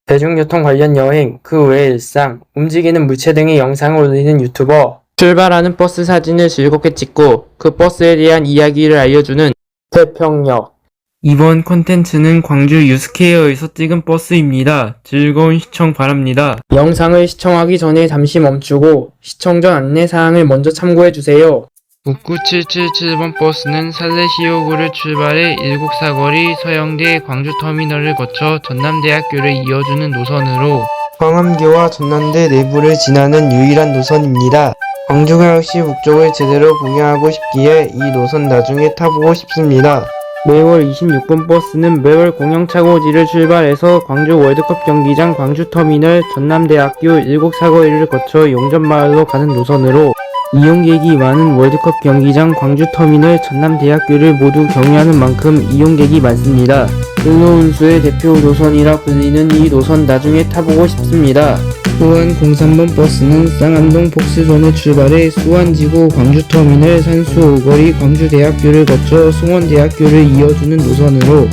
대중교통 관련 여행, 그 외의 일상, 움직이는 물체 등의 영상을 올리는 유튜버, 출발하는 버스 사진을 즐겁게 찍고 그 버스에 대한 이야기를 알려주는 태평역. 이번 콘텐츠는 광주 유스케어에서 찍은 버스입니다. 즐거운 시청 바랍니다. 영상을 시청하기 전에 잠시 멈추고 시청 전 안내사항을 먼저 참고해주세요. 99777번 버스는 살레시오구를 출발해 일곡사거리 서영대 광주터미널을 거쳐 전남대학교를 이어주는 노선으로 광암교와 전남대 내부를 지나는 유일한 노선입니다. 광주광역시 북쪽을 제대로 구경하고 싶기에 이 노선 나중에 타보고 싶습니다. 매월 26번 버스는 매월 공영차고지를 출발해서 광주 월드컵 경기장 광주터미널 전남대학교 일곡사거리를 거쳐 용전마을로 가는 노선으로 이용객이 많은 월드컵 경기장 광주터미널 전남대학교를 모두 경유하는 만큼 이용객이 많습니다. 근로운수의 대표 노선이라 불리는 이 노선 나중에 타보고 싶습니다. 수원 03번 버스는 쌍암동 폭스존을 출발해 수원지구 광주터미널 산수 오거리 광주대학교를 거쳐 송원대학교를 이어주는 노선으로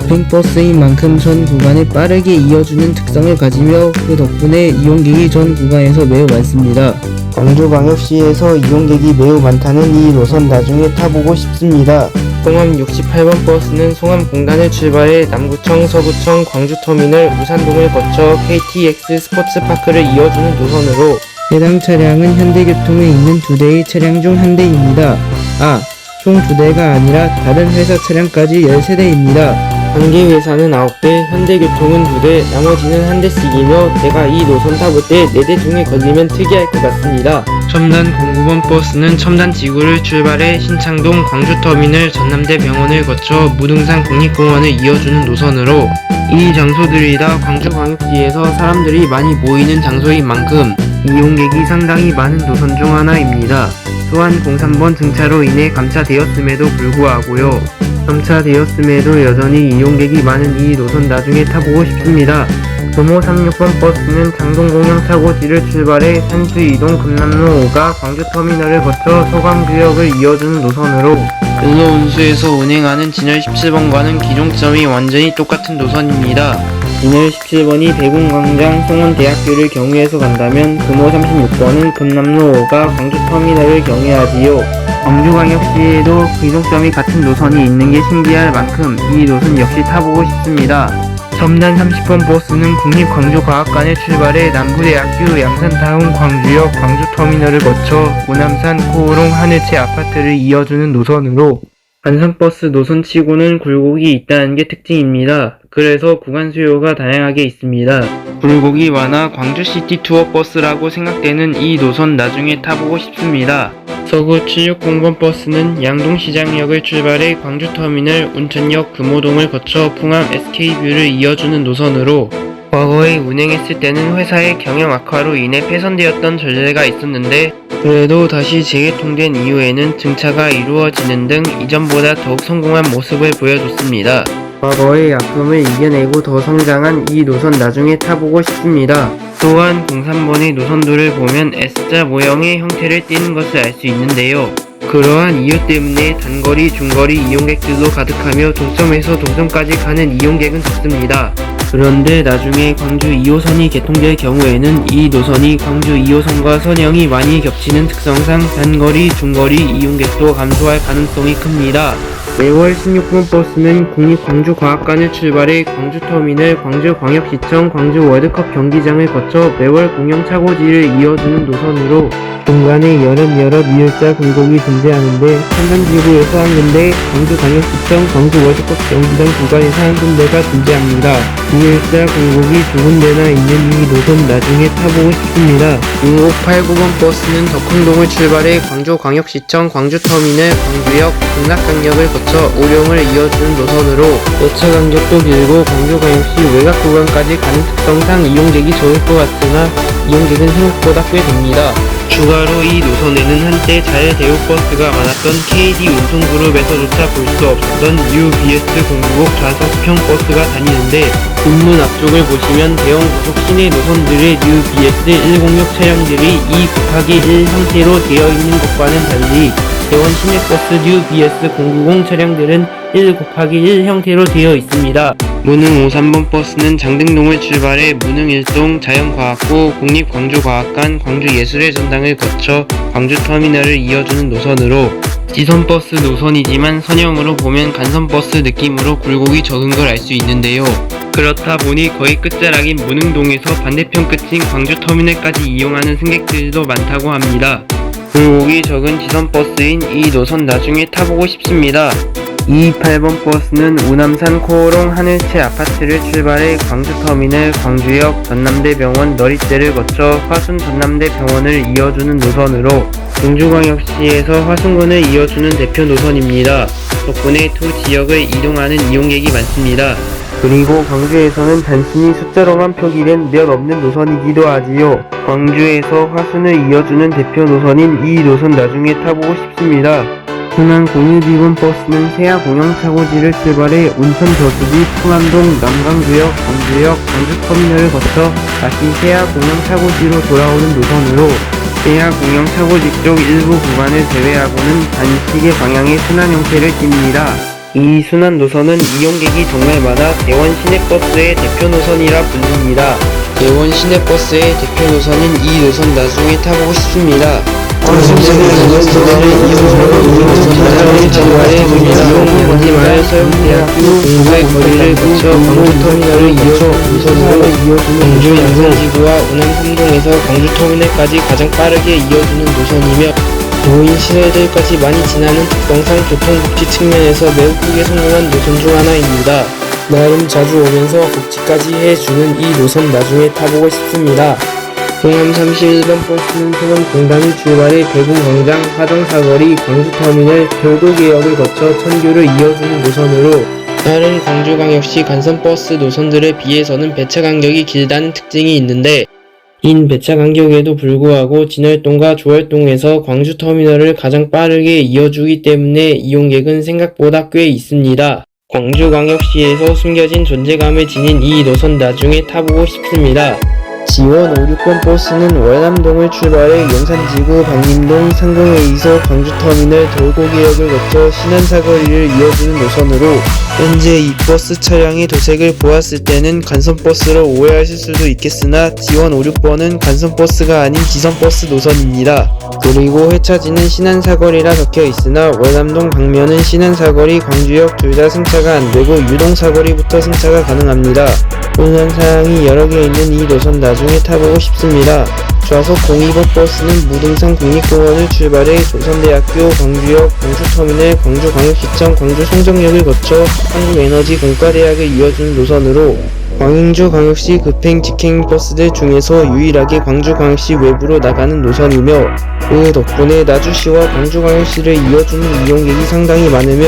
팽버스인 만큼 전 구간을 빠르게 이어주는 특성을 가지며 그 덕분에 이용객이 전 구간에서 매우 많습니다. 광주광역시에서 이용객이 매우 많다는 이 노선 나중에 타보고 싶습니다. 송암 68번 버스는 송암 공단을 출발해 남구청, 서구청, 광주터미널, 우산동을 거쳐 KTX 스포츠파크를 이어주는 노선으로 해당 차량은 현대교통에 있는 2대의 차량 중 한 대입니다. 총 2대가 아니라 다른 회사 차량까지 13대입니다. 한 개 회사는 9대, 현대교통은 2대, 나머지는 한 대씩이며 제가 이 노선 타볼 때 4대 중에 걸리면 특이할 것 같습니다. 첨단 09번 버스는 첨단 지구를 출발해 신창동 광주터미널 전남대 병원을 거쳐 무등산 국립공원을 이어주는 노선으로 이 장소들이 다 광주광역시에서 사람들이 많이 모이는 장소인 만큼 이용객이 상당히 많은 노선 중 하나입니다. 또한 03번 증차로 인해 감차되었음에도 불구하고요. 점차되었음에도 여전히 이용객이 많은 이 노선 나중에 타보고 싶습니다. 금호 36번 버스는 장동공영차고지를 출발해 산수 이동 금남로 5가 광주터미널을 거쳐 소강구역을 이어주는 노선으로 근로운수에서 운행하는 진열 17번과는 기종점이 완전히 똑같은 노선입니다. 진열 17번이 대궁광장 송원대학교를 경유해서 간다면 금호 36번은 금남로 5가 광주터미널을 경유하지요. 광주광역시에도 기종점이 같은 노선이 있는 게 신기할 만큼 이 노선 역시 타보고 싶습니다. 첨단 30번 버스는 국립광주과학관을 출발해 남부대학교 양산타운 광주역 광주터미널을 거쳐 오남산 코오롱 하늘채 아파트를 이어주는 노선으로 관성버스 노선치고는 굴곡이 있다는 게 특징입니다. 그래서 구간 수요가 다양하게 있습니다. 굴곡이 많아 광주시티 투어 버스라고 생각되는 이 노선 나중에 타보고 싶습니다. 서구 760번 버스는 양동시장역을 출발해 광주터미널 운천역 금호동을 거쳐 풍암 SK뷰를 이어주는 노선으로 과거에 운행했을 때는 회사의 경영 악화로 인해 폐선되었던 전례가 있었는데 그래도 다시 재개통된 이후에는 증차가 이루어지는 등 이전보다 더욱 성공한 모습을 보여줬습니다. 과거의 아픔을 이겨내고 더 성장한 이 노선 나중에 타보고 싶습니다. 또한 03번의 노선도를 보면 S자 모형의 형태를 띠는 것을 알 수 있는데요. 그러한 이유 때문에 단거리, 중거리 이용객들도 가득하며 동점에서 동점까지 가는 이용객은 적습니다. 그런데 나중에 광주 2호선이 개통될 경우에는 이 노선이 광주 2호선과 선형이 많이 겹치는 특성상 단거리, 중거리 이용객도 감소할 가능성이 큽니다. 매월 16번 버스는 국립광주과학관을 출발해 광주터미널, 광주광역시청, 광주 월드컵 경기장을 거쳐 매월 공영차고지를 이어주는 노선으로 중간에 여러 미열자 굴곡이 존재하는데 첨단지구에서 한 군데, 광주광역시청, 광주 월드컵 경기장 구간에서 한 군데가 존재합니다. 미열자 굴곡이 두 군데나 있는 이 노선 나중에 타보고 싶습니다. 6589번 버스는 덕흥동을 출발해 광주광역시청, 광주터미널, 광주역, 극락강역을 거쳐 오룡을 이어주는 노선으로 열차 간격도 길고 광주광역시 외곽 구간까지 가는 특성상 이용객이 적을 것 같으나 이용객은 생각보다 꽤 됩니다. 추가로 이 노선에는 한때 자율대우버스가 많았던 KD 운송그룹에서조차 볼 수 없었던 UBS 공구국 좌석형 버스가 다니는데 뒷문 앞쪽을 보시면 대형 고속 시내 노선들의 UBS 106 차량들이 2/1 형태로 되어 있는 것과는 달리 대원 시내버스 UBS 090 차량들은 1/1 형태로 되어 있습니다. 무능 53번 버스는 장등동을 출발해 무능 1동 자연과학고 국립광주과학관 광주예술의 전당을 거쳐 광주터미널을 이어주는 노선으로 지선버스 노선이지만 선형으로 보면 간선버스 느낌으로 굴곡이 적은 걸 알 수 있는데요. 그렇다 보니 거의 끝자락인 무능동에서 반대편 끝인 광주터미널까지 이용하는 승객들도 많다고 합니다. 굴곡이 적은 지선버스인 이 노선 나중에 타보고 싶습니다. 228번 버스는 우남산 코오롱 하늘채 아파트를 출발해 광주터미널, 광주역, 전남대병원, 너릿대를 거쳐 화순 전남대병원을 이어주는 노선으로 광주광역시에서 화순군을 이어주는 대표 노선입니다. 덕분에 두 지역을 이동하는 이용객이 많습니다. 그리고 광주에서는 단순히 숫자로만 표기된 몇 없는 노선이기도 하지요. 광주에서 화순을 이어주는 대표 노선인 이 노선 나중에 타보고 싶습니다. 순환 01B번 버스는 세아 공영차고지를 출발해 운천 저수지, 풍암동, 남강주역, 광주역, 광주터미널을 거쳐 다시 세아 공영차고지로 돌아오는 노선으로 세아 공영차고지 쪽 일부 구간을 제외하고는 단식의 방향의 순환 형태를 띱니다. 이 순환 노선은 이용객이 정말 많아 대원 시내버스의 대표 노선이라 불립니다. 대원 시내버스의 대표 노선인 이 노선 나중에 타보고 싶습니다. 이용마을 서영대학교 공부의 거리를 거쳐 광주터미널을 이어서 우선으로 광주 양산지구와 운암 3동에서 광주터미널까지 가장 빠르게 이어주는 노선이며 노인 시설들까지 많이 지나는 특성상 교통복지 측면에서 매우 크게 성공한 노선 중 하나입니다. 나름 자주 오면서 복지까지 해주는 이 노선 나중에 타보고 싶습니다. 동암 31번 버스는 소방공단이 출발해 대궁광장, 화정사거리, 광주터미널, 결도개역을 거쳐 천교를 이어주는 노선으로 다른 광주광역시 간선버스 노선들에 비해서는 배차 간격이 길다는 특징이 있는데 인 배차 간격에도 불구하고 진월동과 조월동에서 광주터미널을 가장 빠르게 이어주기 때문에 이용객은 생각보다 꽤 있습니다. 광주광역시에서 숨겨진 존재감을 지닌 이 노선 나중에 타보고 싶습니다. 지원 56번 버스는 월남동을 출발해 용산지구, 방림동, 상동에이서 광주터미널, 돌고개역을 거쳐 신안사거리를 이어주는 노선으로 현재 이 버스 차량의 도색을 보았을 때는 간선버스로 오해하실 수도 있겠으나 지원 56번은 간선버스가 아닌 기선버스 노선입니다. 그리고 회차지는 신안사거리라 적혀 있으나 월남동 방면은 신안사거리, 광주역 둘 다 승차가 안되고 유동사거리부터 승차가 가능합니다. 운항사항이 여러 개 있는 이 노선 나중에 타보고 싶습니다. 좌석 02번 버스는 무등산 국립공원을 출발해 조선대학교, 광주역, 광주터미널, 광주광역시청, 광주송정역을 거쳐 한국에너지 공과대학을 이어주는 노선으로 광주광역시 급행 직행 버스들 중에서 유일하게 광주광역시 외부로 나가는 노선이며 그 덕분에 나주시와 광주광역시를 이어주는 이용객이 상당히 많으며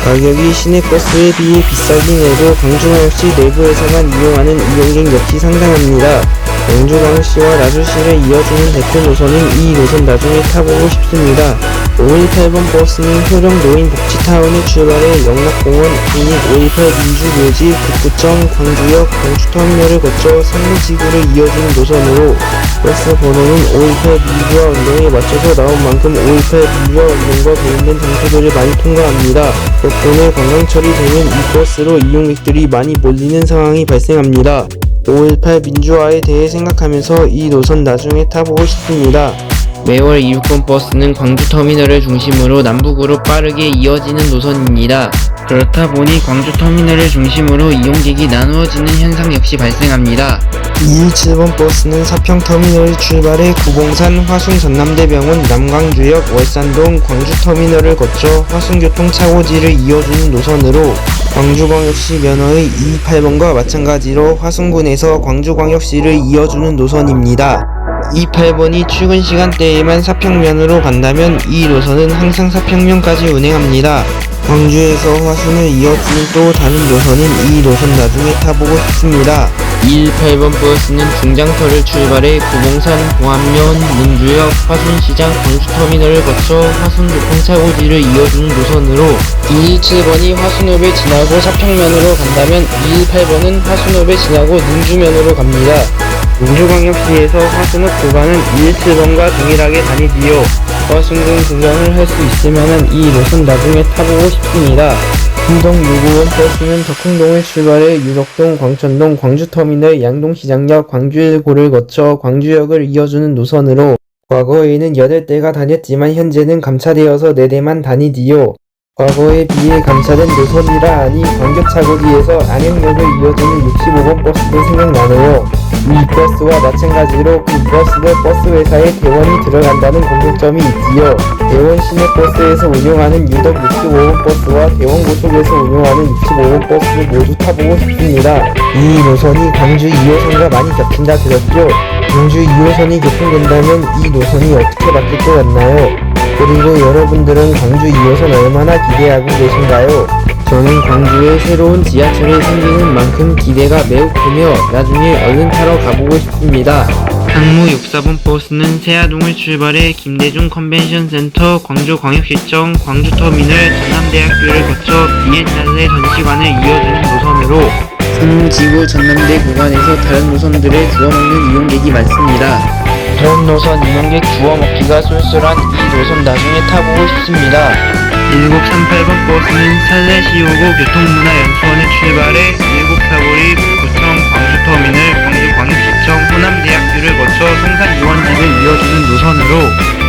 가격이 시내버스에 비해 비싸긴 해도 광주광역시 내부에서만 이용하는 이용객 역시 상당합니다. 광주광역시와 나주시를 이어주는 대표 노선인 이 노선 나중에 타보고 싶습니다. 518번 버스는 효령 노인복지타운을 출발해 영락공원, 국립518 민주묘지, 북구청, 광주역, 광주터미널을 거쳐 상무지구를 이어주는 노선으로 버스 번호는 518 민주화 운동에 맞춰서 나온 만큼 518 민주화 운동과 관련된 장소들을 많이 통과합니다. 덕분에 관광철이 되면 이 버스로 이용객들이 많이 몰리는 상황이 발생합니다. 518 민주화에 대해 생각하면서 이 노선 나중에 타보고 싶습니다. 매월 26번 버스는 광주터미널을 중심으로 남북으로 빠르게 이어지는 노선입니다. 그렇다 보니 광주터미널을 중심으로 이용객이 나누어지는 현상 역시 발생합니다. 217번 버스는 사평터미널을 출발해 구봉산, 화순 전남대병원, 남광주역, 월산동, 광주터미널을 거쳐 화순교통차고지를 이어주는 노선으로 광주광역시 면허의 228번과 마찬가지로 화순군에서 광주광역시를 이어주는 노선입니다. 28번이 출근 시간대에만 사평면으로 간다면 이 노선은 항상 사평면까지 운행합니다. 광주에서 화순을 이어주는 또 다른 노선인 이 노선 나중에 타보고 싶습니다. 218번 버스는 중장터를 출발해 구봉산, 봉암면, 문주역, 화순시장, 광주터미널을 거쳐 화순교통차고지를 이어주는 노선으로 217번이 화순읍을 지나고 사평면으로 간다면 218번은 화순읍을 지나고 능주면으로 갑니다. 광주광역시에서 화순읍 구간은 217번과 동일하게 다니지요. 화순군 구경을 할 수 있으면 이 노선 나중에 타보고 싶습니다. 신동 유고원 버스는 덕흥동을 출발해 유덕동, 광천동, 광주터미널, 양동시장역, 광주일고를 거쳐 광주역을 이어주는 노선으로 과거에는 8대가 다녔지만 현재는 감차되어서 4대만 다니디요. 과거에 비해 감차된 노선이라 하니 광교차고지에서 안양역을 이어주는 65번 버스도 생각나네요. 이 버스와 마찬가지로 그 버스는 버스 회사에 대원이 들어간다는 공통점이 있지요. 대원 시내버스에서 운영하는 유덕 65번 버스와 대원 고속에서 운영하는 65번 버스를 모두 타보고 싶습니다. 이 노선이 광주 2호선과 많이 겹친다 들었죠? 광주 2호선이 개통된다면 이 노선이 어떻게 바뀔 것 같나요? 그리고 여러분들은 광주 2호선 얼마나 기대하고 계신가요? 저는 광주에 새로운 지하철이 생기는 만큼 기대가 매우 크며 나중에 얼른 타러 가보고 싶습니다. 항무 64번 버스는 세아동을 출발해 김대중 컨벤션센터, 광주광역시청, 광주터미널, 전남대학교를 거쳐 비엔날레 전시관을 이어주는 노선으로 성지구 전남대 구간에서 다른 노선들을 주워먹는 이용객이 많습니다. 다른 노선 이용객 주워먹기가 쏠쏠한 이 노선 나중에 타보고 싶습니다. 1938번 버스는 서울시의고 교통문화연수원을 출발해 1945리 구청, 광주터미널, 광주광역시청, 호남대학교를 거쳐 성산유원지를 이어주는 노선으로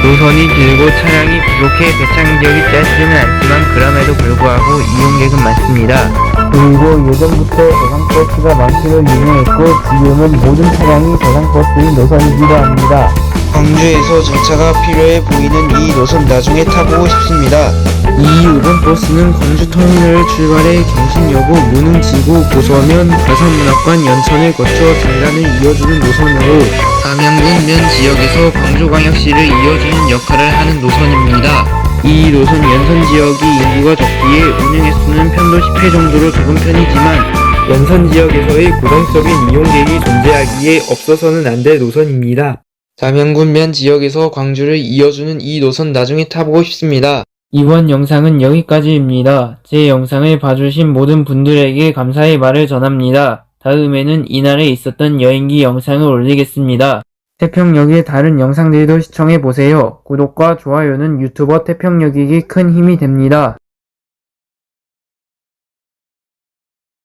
노선이 길고 차량이 부족해 배착역이 짧지는 않지만 그럼에도 불구하고 이용객은 많습니다. 그리고 예전부터 저상버스가 많기로 유명했고 지금은 모든 차량이 저상버스인 노선이기도 합니다. 광주에서 정차가 필요해 보이는 이 노선 나중에 타보고 싶습니다. 이 5번 버스는 광주터미널을 출발해 경신여고, 무능지구, 고서면, 가산문학관, 연천을 거쳐 장간을 이어주는 노선으로 담양군 면 지역에서 광주광역시를 이어주는 역할을 하는 노선입니다. 이 노선 연선 지역이 인구가 적기에 운행 횟수는 편도 10회 정도로 적은 편이지만 연선 지역에서의 고정적인 이용객이 존재하기에 없어서는 안 될 노선입니다. 담양군 면 지역에서 광주를 이어주는 이 노선 나중에 타보고 싶습니다. 이번 영상은 여기까지입니다. 제 영상을 봐주신 모든 분들에게 감사의 말을 전합니다. 다음에는 이날에 있었던 여행기 영상을 올리겠습니다. 태평역의 다른 영상들도 시청해보세요. 구독과 좋아요는 유튜버 태평역에게 큰 힘이 됩니다.